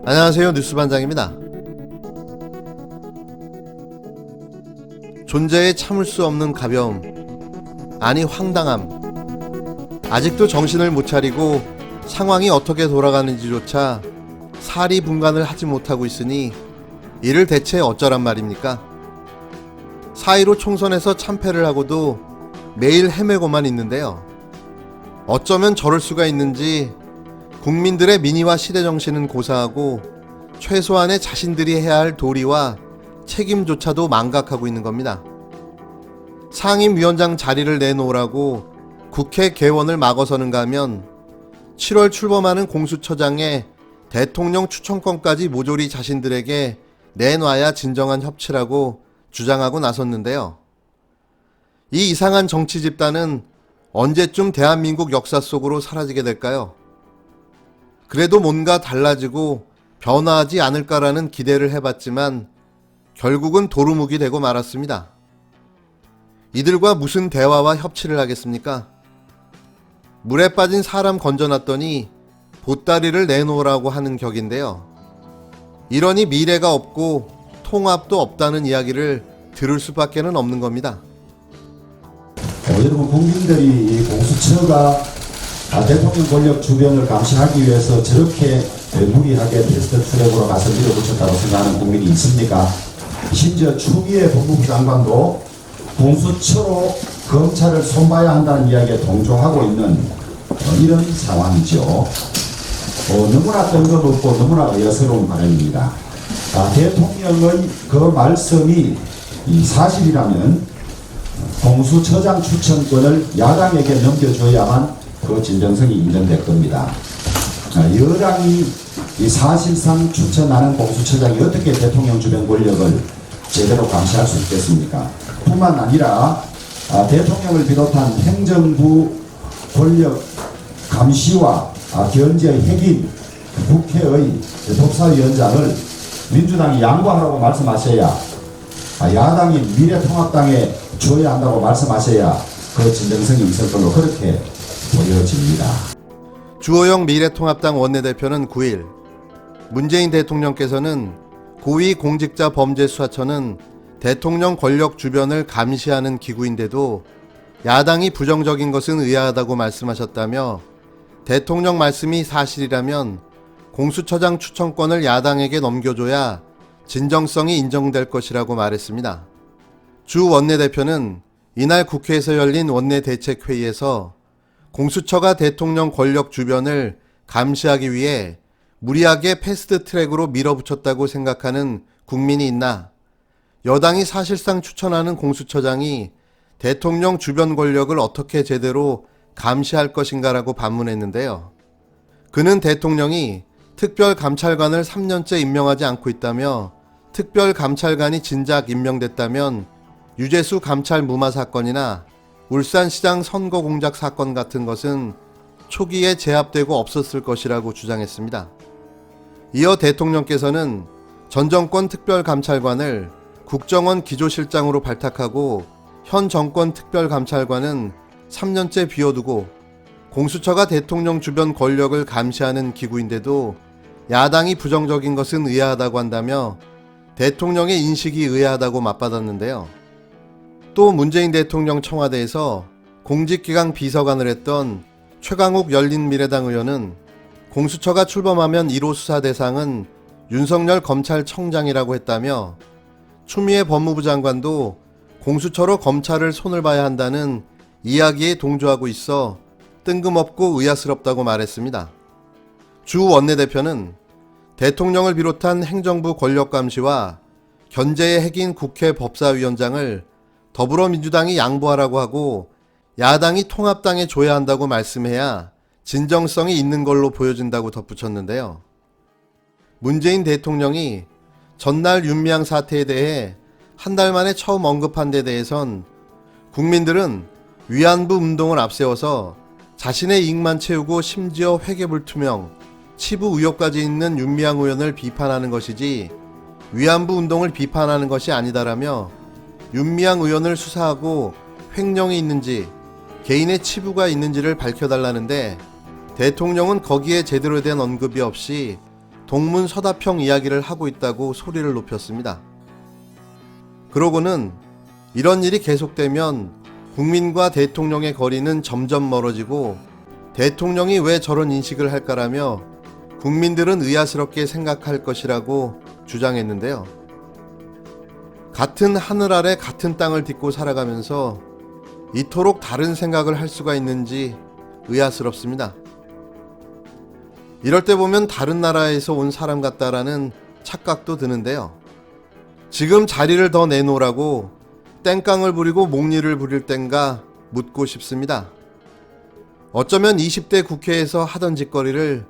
안녕하세요. 뉴스반장입니다. 존재에 참을 수 없는 가벼움, 아니 황당함. 아직도 정신을 못 차리고 상황이 어떻게 돌아가는지조차 사리분간을 하지 못하고 있으니 이를 대체 어쩌란 말입니까? 4.15 총선에서 참패를 하고도 매일 헤매고만 있는데요. 어쩌면 저럴 수가 있는지 국민들의 민의와 시대정신은 고사하고 최소한의 자신들이 해야 할 도리와 책임조차도 망각하고 있는 겁니다. 상임위원장 자리를 내놓으라고 국회 개원을 막아서는가 하면 7월 출범하는 공수처장의 대통령 추천권까지 모조리 자신들에게 내놔야 진정한 협치라고 주장하고 나섰는데요. 이 이상한 정치 집단은 언제쯤 대한민국 역사 속으로 사라지게 될까요? 그래도 뭔가 달라지고 변화하지 않을까라는 기대를 해봤지만 결국은 도루묵이 되고 말았습니다. 이들과 무슨 대화와 협치를 하겠습니까? 물에 빠진 사람 건져놨더니 보따리를 내놓으라고 하는 격인데요. 이러니 미래가 없고 통합도 없다는 이야기를 들을 수밖에는 없는 겁니다. 여러분, 국민들이 이 공수처가 대통령 권력 주변을 감시하기 위해서 저렇게 무리하게 패스트 트랙으로 가서 밀어붙였다고 생각하는 국민이 있습니까? 심지어 추미애 법무부 장관도 공수처로 검찰을 손봐야 한다는 이야기에 동조하고 있는 이런 상황이죠. 너무나 뜬금없고 너무나 어이스러운 발언입니다. 대통령의 그 말씀이 사실이라면 공수처장 추천권을 야당에게 넘겨줘야만 그 진정성이 인정될 겁니다. 여당이 사실상 추천하는 공수처장이 어떻게 대통령 주변 권력을 제대로 감시할 수 있겠습니까? 뿐만 아니라 대통령을 비롯한 행정부 권력 감시와 견제의 핵인 국회의 법사위원장을 민주당이 양보하라고 말씀하셔야, 야당인 미래통합당에 줘야 한다고 말씀하셔야 그 진정성이 있을 걸로 그렇게 보여집니다. 주호영 미래통합당 원내대표는 9일 문재인 대통령께서는 고위공직자범죄수사처는 대통령 권력 주변을 감시하는 기구인데도 야당이 부정적인 것은 의아하다고 말씀하셨다며, 대통령 말씀이 사실이라면 공수처장 추천권을 야당에게 넘겨줘야 진정성이 인정될 것이라고 말했습니다. 주 원내대표는 이날 국회에서 열린 원내대책회의에서 공수처가 대통령 권력 주변을 감시하기 위해 무리하게 패스트 트랙으로 밀어붙였다고 생각하는 국민이 있나, 여당이 사실상 추천하는 공수처장이 대통령 주변 권력을 어떻게 제대로 감시할 것인가라고 반문했는데요. 그는 대통령이 특별감찰관을 3년째 임명하지 않고 있다며, 특별감찰관이 진작 임명됐다면 유재수 감찰 무마 사건이나 울산시장 선거 공작 사건 같은 것은 초기에 제압되고 없었을 것이라고 주장했습니다. 이어 대통령께서는 전 정권 특별감찰관을 국정원 기조실장으로 발탁하고 현 정권 특별감찰관은 3년째 비워두고 공수처가 대통령 주변 권력을 감시하는 기구인데도 야당이 부정적인 것은 의아하다고 한다며 대통령의 인식이 의아하다고 맞받았는데요. 또 문재인 대통령 청와대에서 공직기강 비서관을 했던 최강욱 열린미래당 의원은 공수처가 출범하면 1호 수사 대상은 윤석열 검찰청장이라고 했다며, 추미애 법무부 장관도 공수처로 검찰을 손을 봐야 한다는 이야기에 동조하고 있어 뜬금없고 의아스럽다고 말했습니다. 주 원내대표는 대통령을 비롯한 행정부 권력 감시와 견제의 핵인 국회 법사위원장을 더불어민주당이 양보하라고 하고 야당이 통합당에 줘야 한다고 말씀해야 진정성이 있는 걸로 보여진다고 덧붙였는데요. 문재인 대통령이 전날 윤미향 사태에 대해 한 달 만에 처음 언급한 데 대해선 국민들은 위안부 운동을 앞세워서 자신의 이익만 채우고 심지어 회계불투명, 치부 의혹까지 있는 윤미향 의원을 비판하는 것이지 위안부 운동을 비판하는 것이 아니다라며, 윤미향 의원을 수사하고 횡령이 있는지 개인의 치부가 있는지를 밝혀달라는데 대통령은 거기에 제대로 된 언급이 없이 동문서답형 이야기를 하고 있다고 소리를 높였습니다. 그러고는 이런 일이 계속되면 국민과 대통령의 거리는 점점 멀어지고 대통령이 왜 저런 인식을 할까라며 국민들은 의아스럽게 생각할 것이라고 주장했는데요. 같은 하늘 아래 같은 땅을 딛고 살아가면서 이토록 다른 생각을 할 수가 있는지 의아스럽습니다. 이럴 때 보면 다른 나라에서 온 사람 같다라는 착각도 드는데요. 지금 자리를 더 내놓으라고 땡깡을 부리고 목리를 부릴 땐가 묻고 싶습니다. 어쩌면 20대 국회에서 하던 짓거리를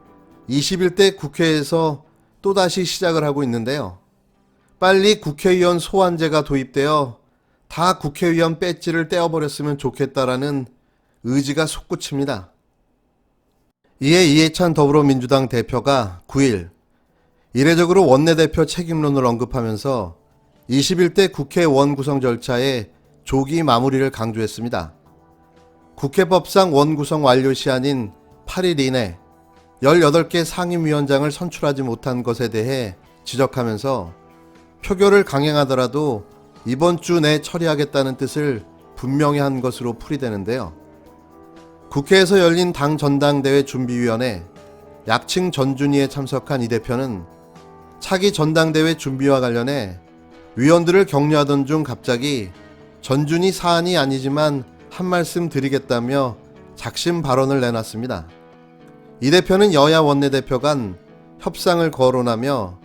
21대 국회에서 또다시 시작을 하고 있는데요. 빨리 국회의원 소환제가 도입되어 다 국회의원 배지를 떼어버렸으면 좋겠다라는 의지가 솟구칩니다. 이에 이해찬 더불어민주당 대표가 9일 이례적으로 원내대표 책임론을 언급하면서 21대 국회 원구성 절차의 조기 마무리를 강조했습니다. 국회법상 원구성 완료 시한인 8일 이내 18개 상임위원장을 선출하지 못한 것에 대해 지적하면서 표결을 강행하더라도 이번 주 내 처리하겠다는 뜻을 분명히 한 것으로 풀이되는데요. 국회에서 열린 당 전당대회 준비위원회 약칭 전준위에 참석한 이 대표는 차기 전당대회 준비와 관련해 위원들을 격려하던 중 갑자기 전준위 사안이 아니지만 한 말씀 드리겠다며 작심 발언을 내놨습니다. 이 대표는 여야 원내대표 간 협상을 거론하며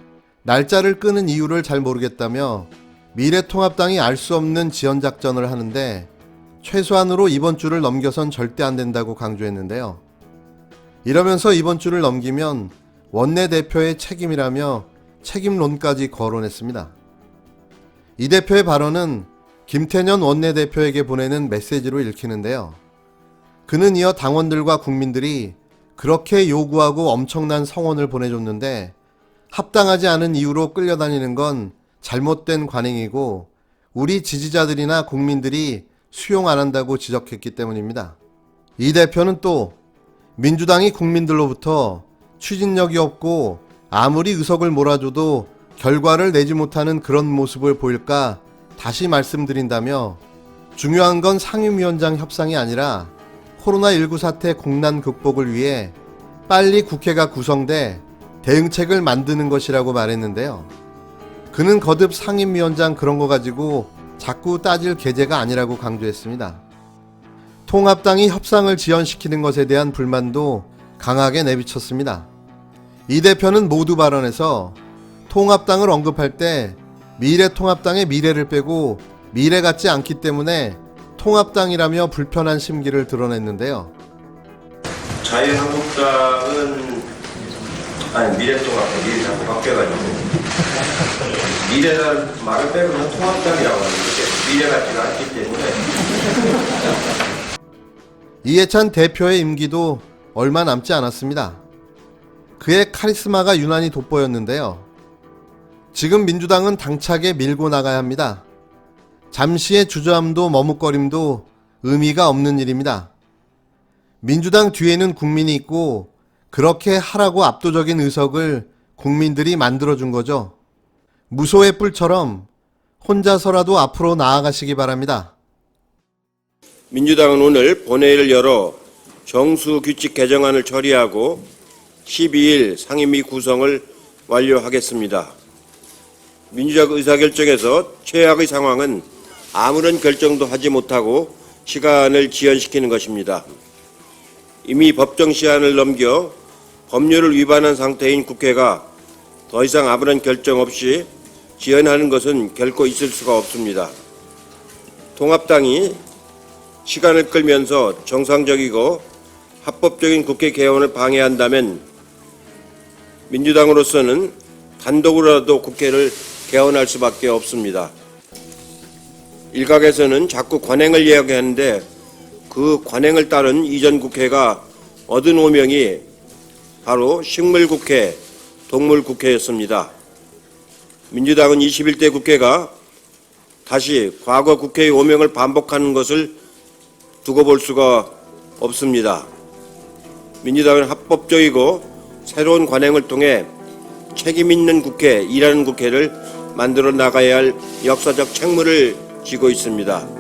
날짜를 끄는 이유를 잘 모르겠다며 미래통합당이 알 수 없는 지연작전을 하는데 최소한으로 이번 주를 넘겨선 절대 안 된다고 강조했는데요. 이러면서 이번 주를 넘기면 원내대표의 책임이라며 책임론까지 거론했습니다. 이 대표의 발언은 김태년 원내대표에게 보내는 메시지로 읽히는데요. 그는 이어 당원들과 국민들이 그렇게 요구하고 엄청난 성원을 보내줬는데 합당하지 않은 이유로 끌려다니는 건 잘못된 관행이고 우리 지지자들이나 국민들이 수용 안 한다고 지적했기 때문입니다. 이 대표는 또 민주당이 국민들로부터 추진력이 없고 아무리 의석을 몰아줘도 결과를 내지 못하는 그런 모습을 보일까 다시 말씀드린다며 중요한 건 상임위원장 협상이 아니라 코로나19 사태 국난 극복을 위해 빨리 국회가 구성돼 대응책을 만드는 것이라고 말했는데요. 그는 거듭 상임위원장 그런 거 가지고 자꾸 따질 계제가 아니라고 강조했습니다. 통합당이 협상을 지연시키는 것에 대한 불만도 강하게 내비쳤습니다. 이 대표는 모두 발언에서 통합당을 언급할 때 미래통합당의 미래를 빼고 미래 같지 않기 때문에 통합당이라며 불편한 심기를 드러냈는데요. 자유한국당은 아니 미래통합당 미래 자꾸 바뀌어가지고 미래라는 말을 빼고는 통합당이라고 하는데 미래 같지가 않기 때문에 이해찬 대표의 임기도 얼마 남지 않았습니다. 그의 카리스마가 유난히 돋보였는데요. 지금 민주당은 당차게 밀고 나가야 합니다. 잠시의 주저함도 머뭇거림도 의미가 없는 일입니다. 민주당 뒤에는 국민이 있고 그렇게 하라고 압도적인 의석을 국민들이 만들어준 거죠. 무소의 뿔처럼 혼자서라도 앞으로 나아가시기 바랍니다. 민주당은 오늘 본회의를 열어 정수규칙 개정안을 처리하고 12일 상임위 구성을 완료하겠습니다. 민주적 의사결정에서 최악의 상황은 아무런 결정도 하지 못하고 시간을 지연시키는 것입니다. 이미 법정 시한을 넘겨 법률을 위반한 상태인 국회가 더 이상 아무런 결정 없이 지연하는 것은 결코 있을 수가 없습니다. 통합당이 시간을 끌면서 정상적이고 합법적인 국회 개원을 방해한다면 민주당으로서는 단독으로라도 국회를 개원할 수밖에 없습니다. 일각에서는 자꾸 관행을 이야기하는데 그 관행을 따른 이전 국회가 얻은 오명이 바로 식물국회, 동물국회였습니다. 민주당은 21대 국회가 다시 과거 국회의 오명을 반복하는 것을 두고 볼 수가 없습니다. 민주당은 합법적이고 새로운 관행을 통해 책임 있는 국회, 일하는 국회를 만들어 나가야 할 역사적 책무를 지고 있습니다.